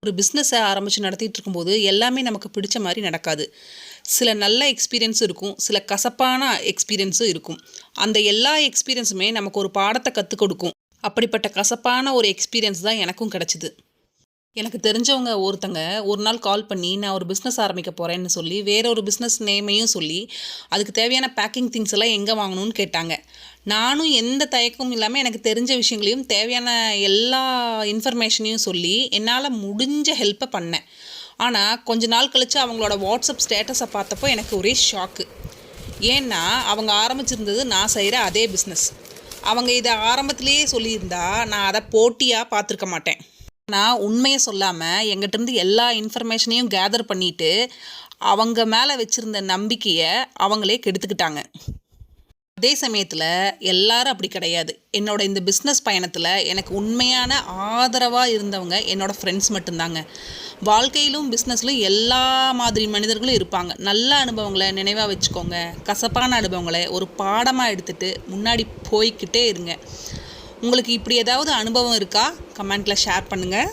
ஒரு பிஸ்னஸை ஆரம்பித்து நடத்திட்டு இருக்கும்போது எல்லாமே நமக்கு பிடிச்ச மாதிரி நடக்காது. சில நல்ல எக்ஸ்பீரியன்ஸும் இருக்கும், சில கசப்பான எக்ஸ்பீரியன்ஸும் இருக்கும். அந்த எல்லா எக்ஸ்பீரியன்ஸுமே நமக்கு ஒரு பாடத்தை கற்றுக் கொடுக்கும். அப்படிப்பட்ட கசப்பான ஒரு எக்ஸ்பீரியன்ஸ் தான் எனக்கும் கிடச்சிது. எனக்கு தெரிஞ்சவங்க ஒருத்தங்க ஒரு நாள் கால் பண்ணி, நான் ஒரு பிஸ்னஸ் ஆரம்பிக்க போகிறேன்னு சொல்லி, வேற ஒரு பிஸ்னஸ் நேமையும் சொல்லி, அதுக்கு தேவையான பேக்கிங் திங்ஸ் எல்லாம் எங்கே வாங்கணும்னு கேட்டாங்க. நானும் எந்த தயக்கமும் இல்லாமல் எனக்கு தெரிஞ்ச விஷயங்களையும் தேவையான எல்லா இன்ஃபர்மேஷனையும் சொல்லி என்னால் முடிஞ்ச ஹெல்ப்பை பண்ணேன். ஆனால் கொஞ்ச நாள் கழித்து அவங்களோட வாட்ஸ்அப் ஸ்டேட்டஸை பார்த்தப்போ எனக்கு ஒரே ஷாக்கு. ஏன்னா அவங்க ஆரம்பிச்சிருந்தது நான் செய்கிற அதே பிஸ்னஸ். அவங்க இதை ஆரம்பத்திலேயே சொல்லியிருந்தா நான் அதை போட்டியாக பார்த்துருக்க மாட்டேன். நான் உண்மையை சொல்லாமல் எங்கிட்டேருந்து எல்லா இன்ஃபர்மேஷனையும் கேதர் பண்ணிவிட்டு அவங்க மேலே வச்சுருந்த நம்பிக்கையை அவங்களே கெடுத்துக்கிட்டாங்க. அதே சமயத்தில் எல்லாரும் அப்படி கிடையாது. என்னோட இந்த பிஸ்னஸ் பயணத்தில் எனக்கு உண்மையான ஆதரவாக இருந்தவங்க என்னோடய ஃப்ரெண்ட்ஸ் மட்டும்தாங்க. வாழ்க்கையிலும் பிஸ்னஸ்லும் எல்லா மாதிரி மனிதர்களும் இருப்பாங்க. நல்ல அனுபவங்களை நினைவாக வச்சுக்கோங்க. கசப்பான அனுபவங்களை ஒரு பாடமாக எடுத்துகிட்டு முன்னாடி போய்கிட்டே இருங்க. உங்களுக்கு இப்படி ஏதாவது அனுபவம் இருக்கா? கமெண்ட்டில் ஷேர் பண்ணுங்கள்.